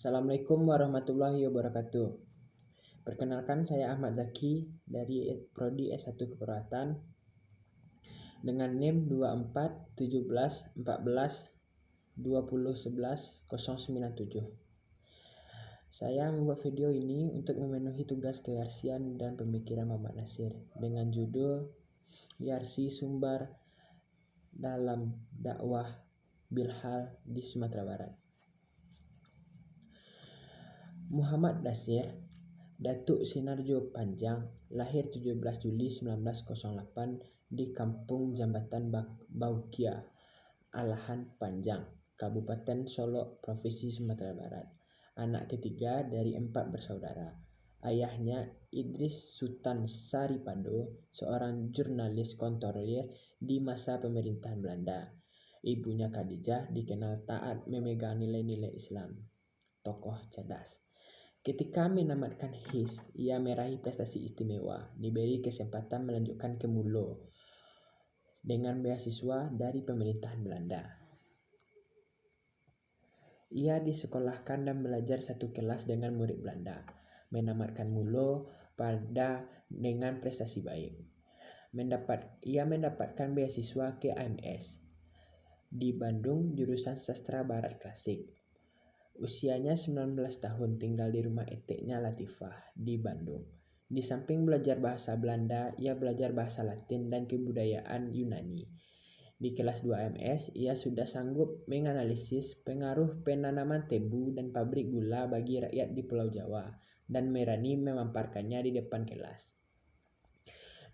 Assalamualaikum warahmatullahi wabarakatuh. Perkenalkan, saya Ahmad Zaki dari Prodi S1 Keperawatan dengan NIM 24 17 14 20 11 097. Saya membuat video ini untuk memenuhi tugas keyaksian dan pemikiran Muhammad Nasir dengan judul Yarsi Sumbar dalam Dakwah Bilhal di Sumatera Barat. Muhammad Nasir, Datuk Sinarjo Panjang, lahir 17 Juli 1908 di Kampung Jambatan Baukia, Alahan Panjang, Kabupaten Solok, Provinsi Sumatera Barat. Anak ketiga dari 4 bersaudara. Ayahnya Idris Sultan Saripado, seorang jurnalis kontrolir di masa pemerintahan Belanda. Ibunya Khadijah dikenal taat memegang nilai-nilai Islam. Tokoh cerdas. Ketika menamatkan HIS, ia meraih prestasi istimewa, diberi kesempatan melanjutkan ke Mulo dengan beasiswa dari pemerintahan Belanda. Ia disekolahkan dan belajar satu kelas dengan murid Belanda, menamatkan Mulo pada dengan prestasi baik. Ia mendapatkan beasiswa ke AMS di Bandung jurusan Sastra Barat Klasik. Usianya 19 tahun, tinggal di rumah eteknya Latifah di Bandung. Di samping belajar bahasa Belanda, ia belajar bahasa Latin dan kebudayaan Yunani. Di kelas 2 AMS, ia sudah sanggup menganalisis pengaruh penanaman tebu dan pabrik gula bagi rakyat di Pulau Jawa dan berani memamparkannya di depan kelas.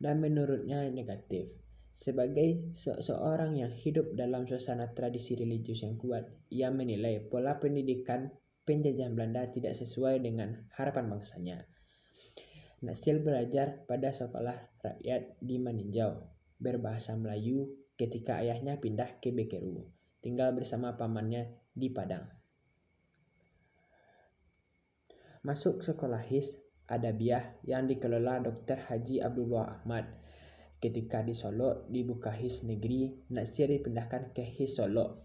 Dan menurutnya negatif. Sebagai seorang yang hidup dalam suasana tradisi religius yang kuat, ia menilai pola pendidikan penjajahan Belanda tidak sesuai dengan harapan bangsanya. Nasir belajar pada sekolah rakyat di Maninjau, berbahasa Melayu ketika ayahnya pindah ke Bekeru, tinggal bersama pamannya di Padang. Masuk sekolah HIS Adabiah yang dikelola Dr. Haji Abdullah Ahmad. Ketika di Solo dibuka HIS negeri, Nasir dipindahkan ke HIS Solo.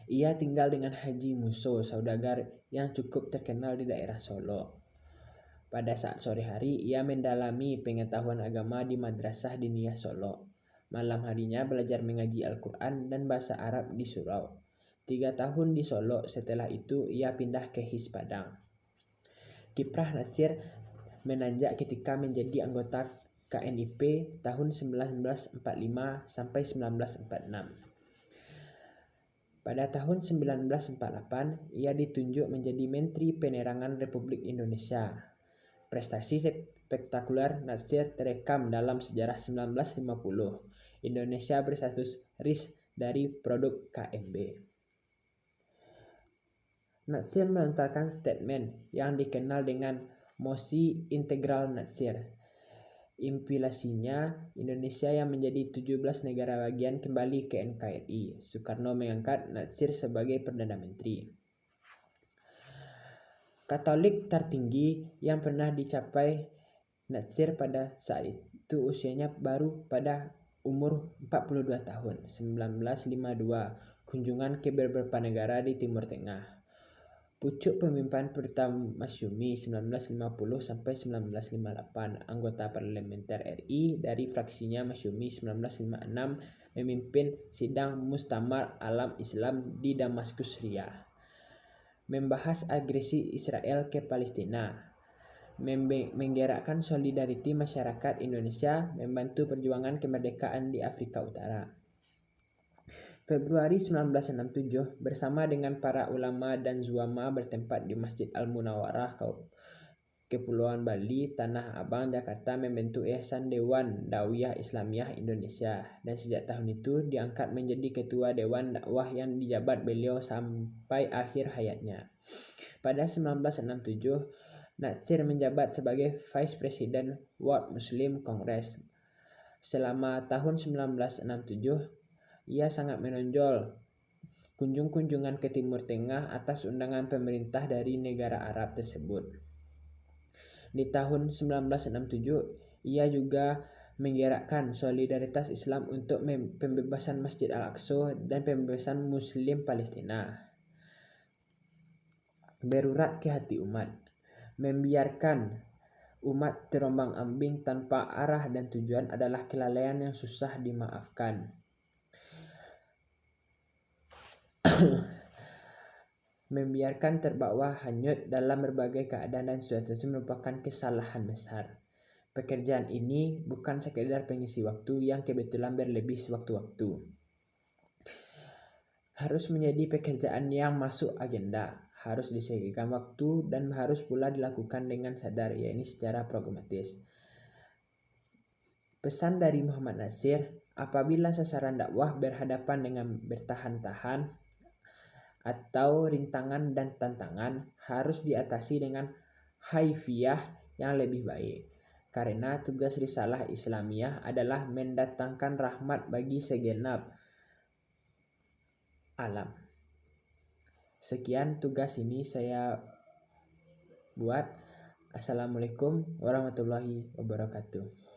Ia tinggal dengan Haji Muso, saudagar yang cukup terkenal di daerah Solo. Pada saat sore hari, ia mendalami pengetahuan agama di Madrasah Diniyah Solo. Malam harinya belajar mengaji Al-Quran dan bahasa Arab di surau. 3 tahun di Solo, setelah itu ia pindah ke HIS Padang. Kiprah Nasir menanjak ketika menjadi anggota KNIP tahun 1945 sampai 1946. Pada tahun 1948, ia ditunjuk menjadi Menteri Penerangan Republik Indonesia. Prestasi spektakuler Nasir terekam dalam sejarah 1950. Indonesia berstatus RIS dari produk KMB. Nasir melontarkan statement yang dikenal dengan Mosi Integral Nasir. Implikasinya, Indonesia yang menjadi 17 negara bagian kembali ke NKRI. Soekarno mengangkat Nasir sebagai Perdana Menteri. Katolik tertinggi yang pernah dicapai Nasir pada saat itu usianya baru pada umur 42 tahun, 1952, kunjungan ke beberapa negara di Timur Tengah. Pucuk pemimpinan pertama Masyumi 1950 sampai 1958, anggota parlementer RI dari fraksinya Masyumi 1956, memimpin sidang Muktamar Alam Islam di Damaskus, Syria. Membahas agresi Israel ke Palestina. Menggerakkan solidariti masyarakat Indonesia membantu perjuangan kemerdekaan di Afrika Utara. Februari 1967, bersama dengan para ulama dan zuama bertempat di Masjid Al-Munawwarah, Kepulauan Bali, Tanah Abang, Jakarta, membentuk Yayasan Dewan Dakwah Islamiyah Indonesia, dan sejak tahun itu diangkat menjadi Ketua Dewan Dakwah yang dijabat beliau sampai akhir hayatnya. Pada 1967, Nasir menjabat sebagai Vice President World Muslim Congress. Selama tahun 1967, ia sangat menonjol kunjungan ke Timur Tengah atas undangan pemerintah dari negara Arab tersebut. Di tahun 1967, ia juga menggerakkan solidaritas Islam untuk pembebasan Masjid Al-Aqsa dan pembebasan Muslim Palestina. berurat ke hati umat, membiarkan umat terombang-ambing tanpa arah dan tujuan adalah kelalaian yang susah dimaafkan. Membiarkan terbawa hanyut dalam berbagai keadaan dan situasi merupakan kesalahan besar. Pekerjaan ini bukan sekedar pengisi waktu yang kebetulan berlebih sewaktu-waktu. Harus menjadi pekerjaan yang masuk agenda, harus disediakan waktu, dan harus pula dilakukan dengan sadar, yakni secara pragmatis. Pesan dari Muhammad Nasir, apabila sasaran dakwah berhadapan dengan bertahan-tahan atau rintangan dan tantangan, harus diatasi dengan haifiyah yang lebih baik. Karena tugas risalah Islamiyah adalah mendatangkan rahmat bagi segenap alam. Sekian tugas ini saya buat. Assalamualaikum warahmatullahi wabarakatuh.